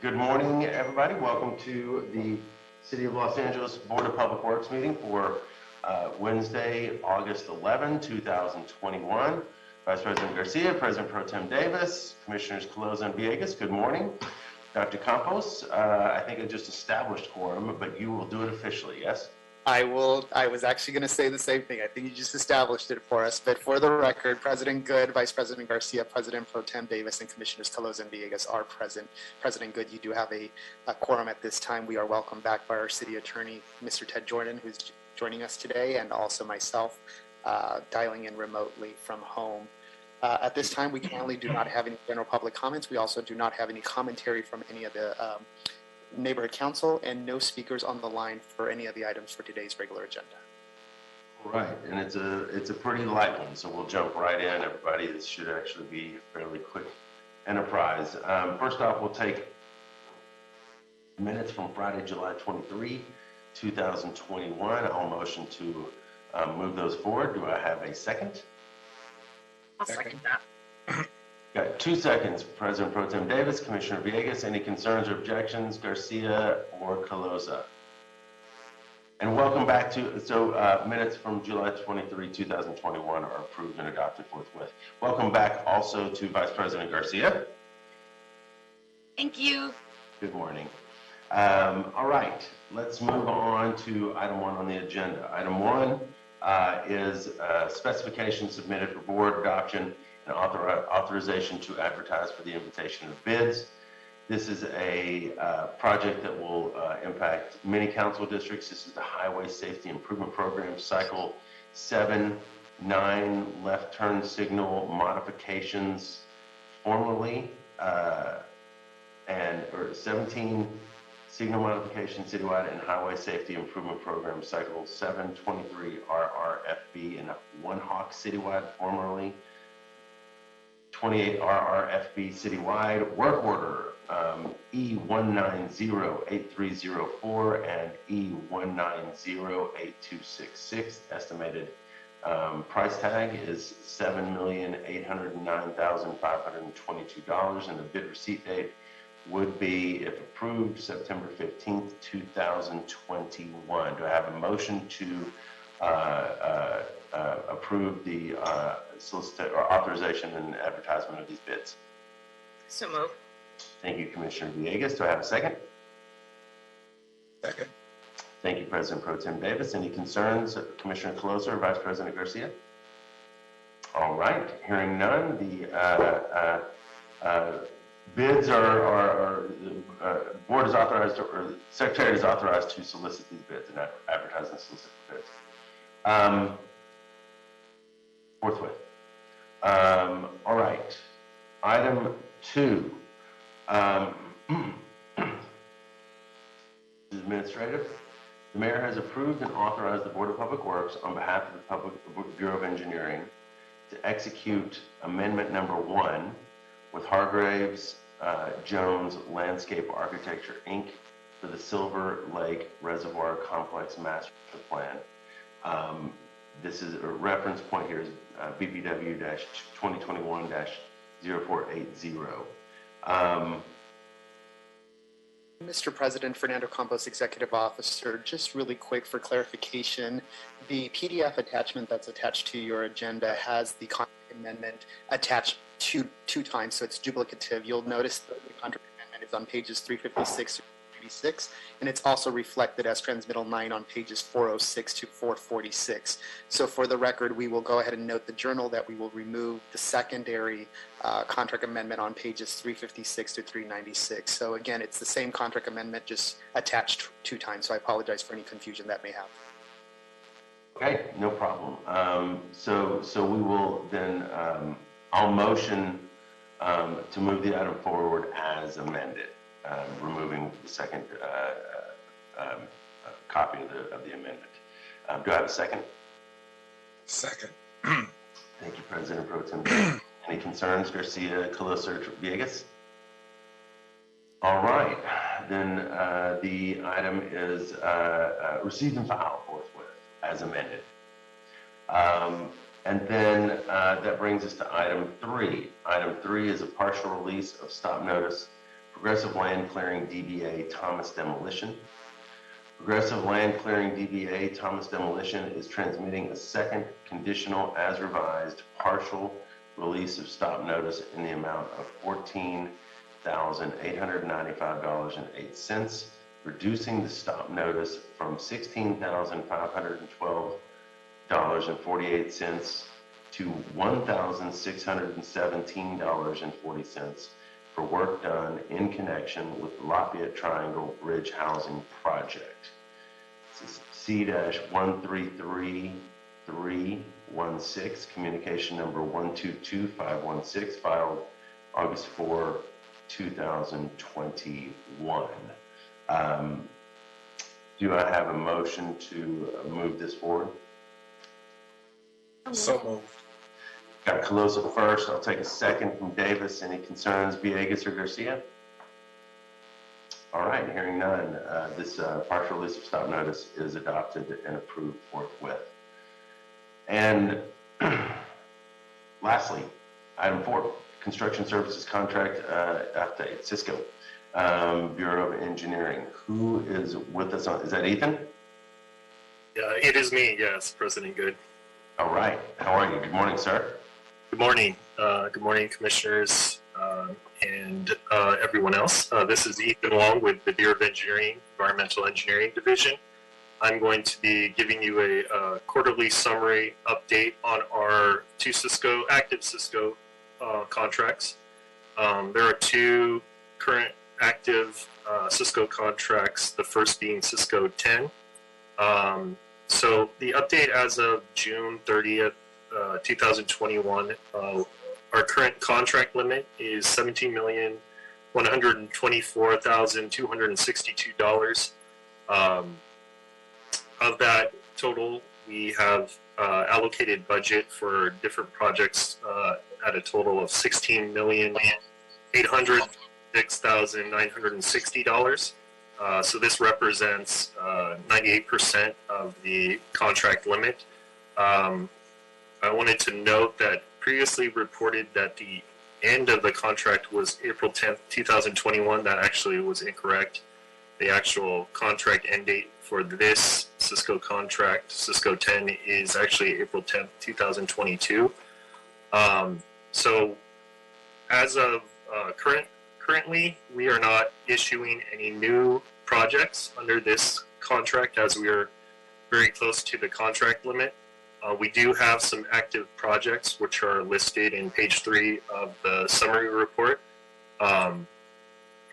Good morning, everybody. Welcome to the City of Los Angeles Board of Public Works meeting for Wednesday, August 11, 2021. Vice President Garcia, President Pro Tem Davis, Commissioners Caloza and Villegas, good morning. Dr. Campos, I think I just established quorum, but you will do it officially, yes? I was actually going to say the same thing. I think you just established it for us. But for the record, President Good, Vice President Garcia, President Pro Tem Davis, and Commissioners Caloza and Villegas are present. President Good, you do have a quorum at this time. We are welcomed back by our City Attorney, Mr. Ted Jordan, who's joining us today, and also myself, dialing in remotely from home. At this time, we currently do not have any general public comments. We also do not have any commentary from any of the neighborhood council, and no speakers on the line for any of the items for today's regular agenda. Right, and it's a pretty light one, so we'll jump right in. Everybody, this should actually be a fairly quick enterprise. First off, we'll take minutes from Friday, July 23, 2021. I'll motion to move those forward. Do I have a second? I'll second that. Got 2 seconds. President Pro Tem Davis, Commissioner Villegas, any concerns or objections? Garcia or Caloza? And welcome back to, minutes from July 23, 2021 are approved and adopted forthwith. Welcome back also to Vice President Garcia. Thank you. Good morning. All right, let's move on to item 1 on the agenda. Item 1 is specifications submitted for board adoption and authorization to advertise for the invitation of bids. This is a project that will impact many council districts. This is the Highway Safety Improvement Program, Cycle 7, 9 left turn signal modifications formerly, or 17 signal modifications citywide and Highway Safety Improvement Program, Cycle 723 RRFB and 1 Hawk citywide, formerly 28 RRFB citywide. Work order E1908304 and E1908266. Estimated price tag is $7,809,522, and the bid receipt date would be, if approved, September 15th, 2021. Do I have a motion to approve the authorization and advertisement of these bids? So move. Thank you, Commissioner Villegas. Do I have a second? Second. Thank you, President Pro Tem Davis. Any concerns, Commissioner Caloza or Vice President Garcia? All right, hearing none, the bids the board is authorized, or the Secretary is authorized to solicit these bids and advertise and solicit bids. Forthwith. All right. Item 2. Administrative. The mayor has approved and authorized the Board of Public Works on behalf of the Bureau of Engineering to execute Amendment Number 1 with Hargraves Jones Landscape Architecture, Inc. for the Silver Lake Reservoir Complex Master Plan. This is a reference point here is BPW-2021-0480. Mr. President, Fernando Campos, Executive Officer, just really quick for clarification, the PDF attachment that's attached to your agenda has the contract amendment attached two times, so it's duplicative. You'll notice that the contract amendment is on pages 356 to 386, and it's also reflected as transmittal 9 on pages 406 to 446. So for the record, we will go ahead and note the journal that we will remove the secondary contract amendment on pages 356 to 396. So again, it's the same contract amendment, just attached 2 times. So I apologize for any confusion that may have. Okay, no problem. So we will then, I'll motion to move the item forward as amended, removing the second copy of the amendment. Do I have a second? Second. Thank you, President Pro Tem. Any concerns, Garcia, Caloza, or Villegas? All right, then the item is received and filed forthwith as amended. And then that brings us to item 3. Item 3 is a partial release of stop notice Progressive Land Clearing DBA Thomas Demolition. Progressive Land Clearing DBA Thomas Demolition is transmitting a second conditional as revised partial release of stop notice in the amount of $14,895.08, reducing the stop notice from $16,512.48 to $1,617.40 for work done in connection with the Lafayette Triangle Bridge Housing Project. This is C-133316, communication number 122516, filed August 4, 2021. Do I have a motion to move this forward? So moved. Got Calosa first. I'll take a second from Davis. Any concerns, Villegas or Garcia? All right, hearing none, this partial release of stop notice is adopted and approved forthwith. And lastly, item 4, construction services contract update, Cisco, Bureau of Engineering. Who is with us on, is that Ethan? It is me, yes, President Good. All right, how are you? Good morning, sir. Good morning. Good morning, commissioners and everyone else. This is Ethan Long with the Bureau of Engineering, Environmental Engineering Division. I'm going to be giving you a quarterly summary update on our 2 active Cisco contracts. There are 2 current active Cisco contracts, the first being Cisco 10. So the update as of June 30th, 2021, our current contract limit is $17,124,262. Of that total, we have allocated budget for different projects at a total of $16,806,960. So this represents 98% of the contract limit. I wanted to note that previously reported that the end of the contract was April 10th, 2021. That actually was incorrect. The actual contract end date for this Cisco contract, Cisco 10, is actually April 10th, 2022. So as of currently, we are not issuing any new projects under this contract as we are very close to the contract limit. We do have some active projects which are listed in page 3 of the summary report.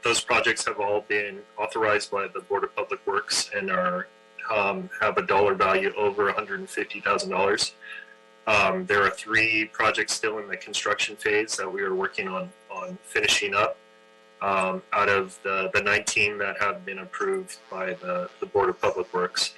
Those projects have all been authorized by the Board of Public Works and are have a dollar value over $150,000. There are 3 projects still in the construction phase that we are working on finishing up out of the 19 that have been approved by the Board of Public Works.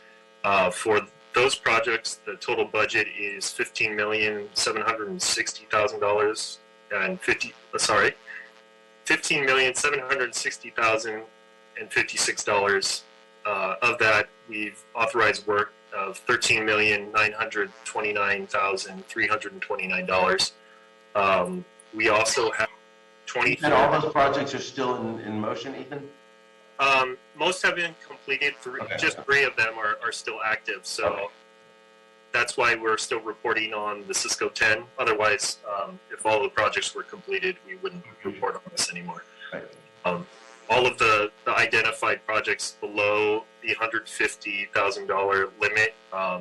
For those projects, the total budget is $15,760,000 and $15,760,056. Of that, we've authorized work of $13,929,329. We also have 24. And all those projects are still in motion, Ethan? Most have been completed. Just 3 of them are still active. So okay. That's why we're still reporting on the Cisco 10. Otherwise, if all the projects were completed, we wouldn't report on this anymore. Right. All of the identified projects below the $150,000 limit,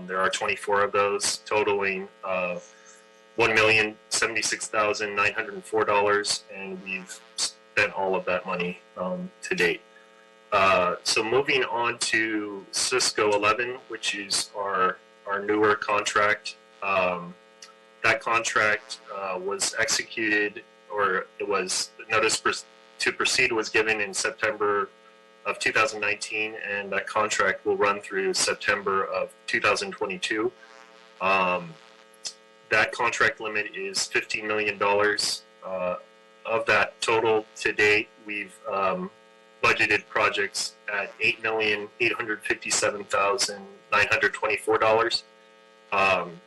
there are 24 of those, totaling $1,076,904, and we've spent all of that money to date. So moving on to Cisco 11, which is our newer contract. That contract was executed, or it was, the notice to proceed was given in September of 2019, and that contract will run through September of 2022. That contract limit is $15 million. Of that total to date, we've budgeted projects at $8,857,924.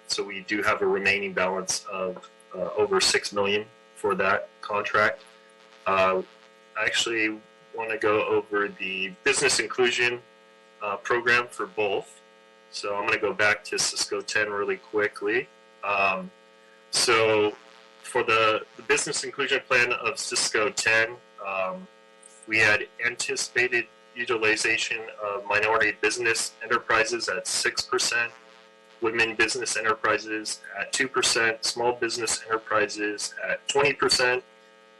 So we do have a remaining balance of over $6 million for that contract. I actually want to go over the business inclusion program for both. So I'm going to go back to Cisco 10 really quickly. So for the business inclusion plan of Cisco 10, we had anticipated utilization of minority business enterprises at 6%, women business enterprises at 2%, small business enterprises at 20%,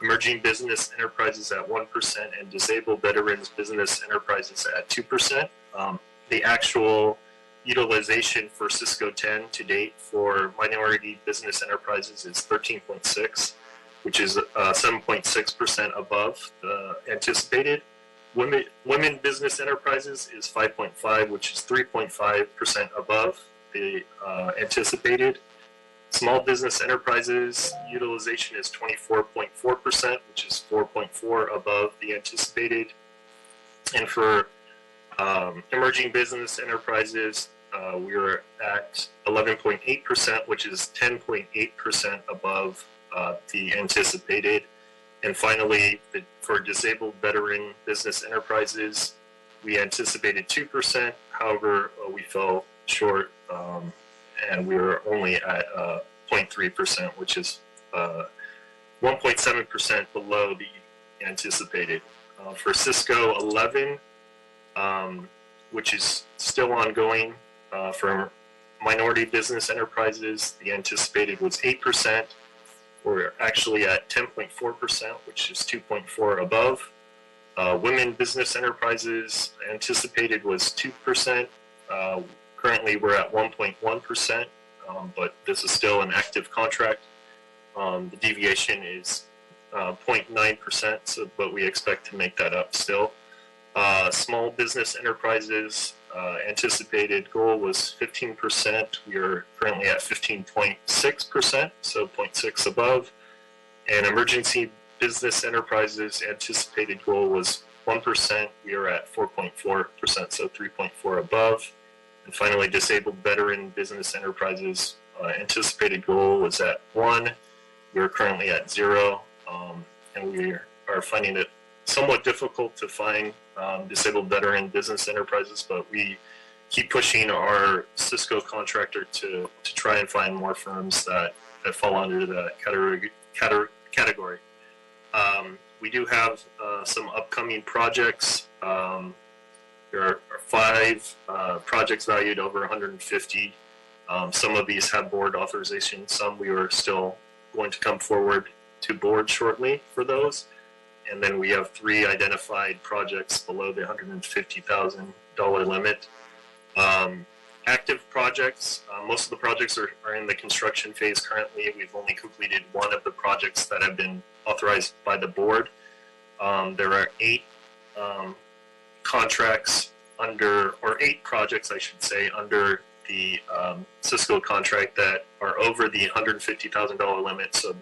emerging business enterprises at 1%, and disabled veterans business enterprises at 2%. The actual utilization for Cisco 10 to date for minority business enterprises is 13.6, which is 7.6% above the anticipated. Women business enterprises is 5.5, which is 3.5% above the anticipated. Small business enterprises utilization is 24.4%, which is 4.4 above the anticipated. And for emerging business enterprises, we are at 11.8%, which is 10.8% above the anticipated. And finally, for disabled veteran business enterprises, we anticipated 2%. However, we fell short, and we were only at 0.3%, which is 1.7% below the anticipated. For Cisco 11, which is still ongoing, for minority business enterprises, the anticipated was 8%. We're actually at 10.4%, which is 2.4 above. Women business enterprises anticipated was 2%. Currently, we're at 1.1%, but this is still an active contract. The deviation is 0.9%, but we expect to make that up still. Small business enterprises anticipated goal was 15%. We are currently at 15.6%, so 0.6 above. And emergency business enterprises anticipated goal was 1%. We are at 4.4%, so 3.4 above. And finally, disabled veteran business enterprises anticipated goal was at 1. We are currently at 0, and we are finding it somewhat difficult to find disabled veteran business enterprises, but we keep pushing our Cisco contractor to try and find more firms that fall under that category. We do have some upcoming projects. There are 5 projects valued over 150. Some of these have board authorization. Some we are still going to come forward to board shortly for those. And then we have 3 identified projects below the $150,000 limit. Active projects, most of the projects are in the construction phase currently. We've only completed 1 of the projects that have been authorized by the board. There are 8 contracts under, or 8 projects, I should say, under the Cisco contract that are over the $150,000 limit. So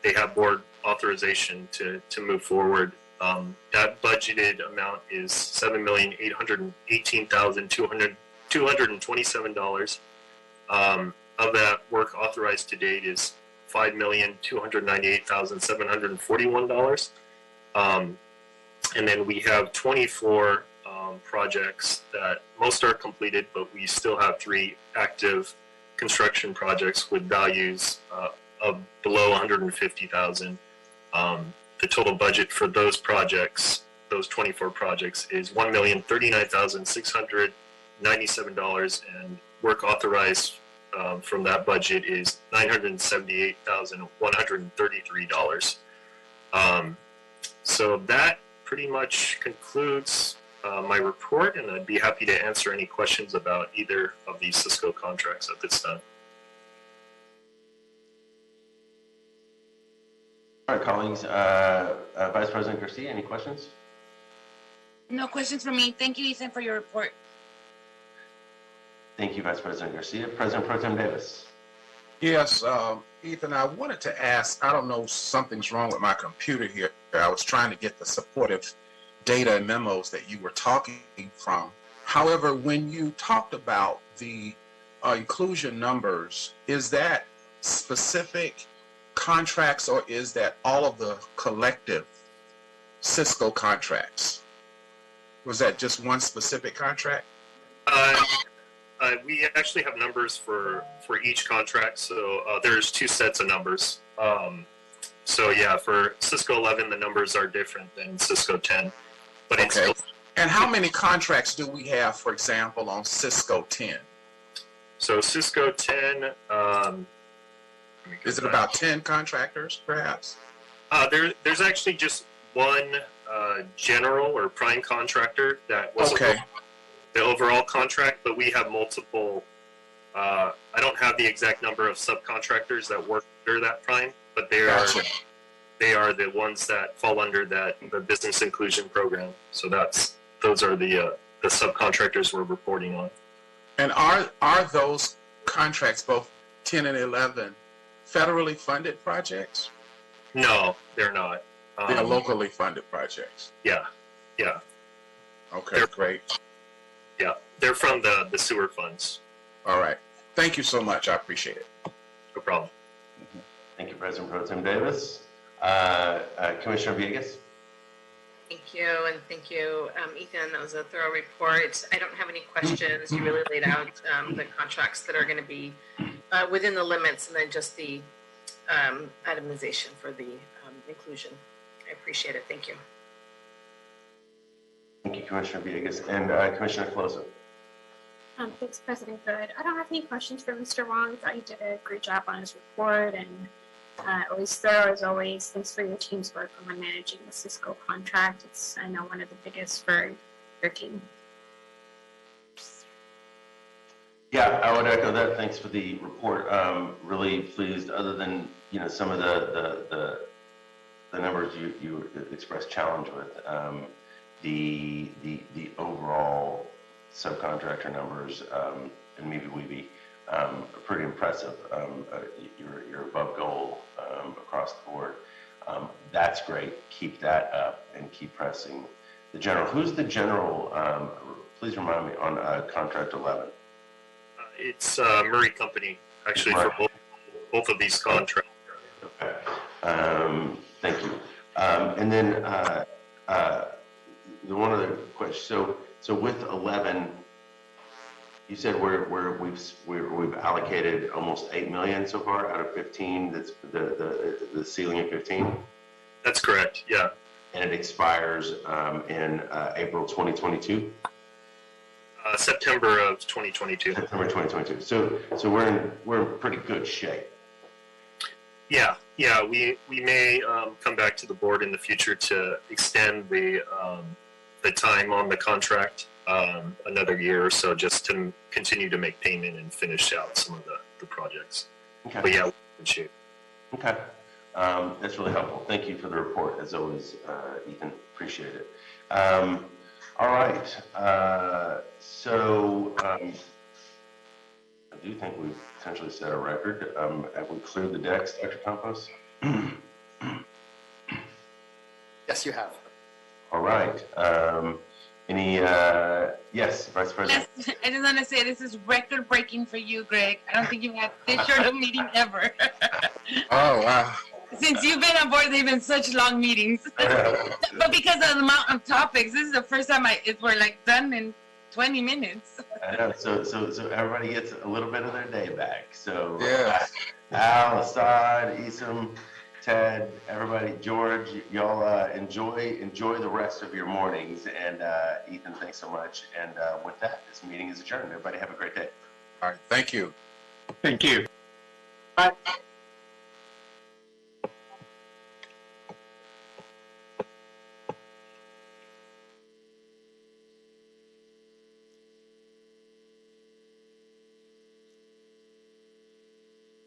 they have board authorization to move forward. That budgeted amount is $7,818,227. Of that, work authorized to date is $5,298,741. And then we have 24 projects that most are completed, but we still have 3 active construction projects with values of below $150,000. The total budget for those projects, those 24 projects, is $1,039,697, and work authorized from that budget is $978,133. So that pretty much concludes my report, and I'd be happy to answer any questions about either of these Cisco contracts at this time. All right, colleagues. Vice President Garcia, any questions? No questions for me. Thank you, Ethan, for your report. Thank you, Vice President Garcia. President Pro Tem Davis. Yes, Ethan, I wanted to ask, I don't know, something's wrong with my computer here. I was trying to get the supportive data and memos that you were talking from. However, when you talked about the inclusion numbers, is that specific contracts or is that all of the collective Cisco contracts? Was that just one specific contract? We actually have numbers for each contract, so there's two sets of numbers. So yeah, for Cisco 11, the numbers are different than Cisco 10, but it's Okay. still. And how many contracts do we have, for example, on Cisco 10? So Cisco 10, Is it about 10 contractors, perhaps? there's actually just one general or prime contractor that was Okay. the overall contract, but we have multiple. I don't have the exact number of subcontractors that work under that prime, but Gotcha. they are the ones that fall under the business inclusion program. So those are the subcontractors we're reporting on. And are those contracts, both 10 and 11, federally funded projects? No, they're not. They're locally funded projects. Yeah. Okay, They're- great. Yeah, they're from the sewer funds. All right. Thank you so much. I appreciate it. No problem. Thank you, President Pro Tem Davis. Commissioner Villegas? Thank you, and thank you, Ethan. That was a thorough report. I don't have any questions. You really laid out the contracts that are going to be within the limits, and then just the itemization for the inclusion. I appreciate it. Thank you. Thank you, Commissioner Villegas. And Commissioner Closa? Thanks, President Good. I don't have any questions for Mr. Wong. I thought you did a great job on his report and always thorough as always. Thanks for your team's work on managing the Cisco contract. It's, I know, one of the biggest for your team. Yeah, I would echo that. Thanks for the report. Really pleased, other than, some of the numbers you expressed challenge with, the overall subcontractor numbers, and maybe we are pretty impressive. You're above goal across the board. That's great. Keep that up and keep pressing. The general, who's the general? Please remind me on contract 11. It's Murray Company, actually, Right. for both of these contracts. Okay. Thank you. And then the one other question. So with 11, you said we've allocated almost 8 million so far out of 15. That's the ceiling of 15. That's correct. Yeah. And it expires in April 2022. September of 2022. September 2022. So we're in pretty good shape. Yeah. We may come back to the board in the future to extend the time on the contract another year or so, just to continue to make payment and finish out some of the projects. Okay. But yeah, we're in good shape. Okay. That's really helpful. Thank you for the report, as always, Ethan. Appreciate it. All right. So I do think we've potentially set a record. Have we cleared the decks, Dr. Campos? Yes, you have. All right. Yes, Vice President? Yes, I just want to say this is record breaking for you, Greg. I don't think you've had this short a meeting ever. Oh, wow. Since you've been on board, they've been such long meetings. But because of the amount of topics, this is the first time we're like done in 20 minutes. I know. So everybody gets a little bit of their day back. So Yeah. Al, Assad, Isam, Ted, everybody, George, y'all enjoy the rest of your mornings. And Ethan, thanks so much. And with that, this meeting is adjourned. Everybody have a great day. All right. Thank you. Thank you. Bye.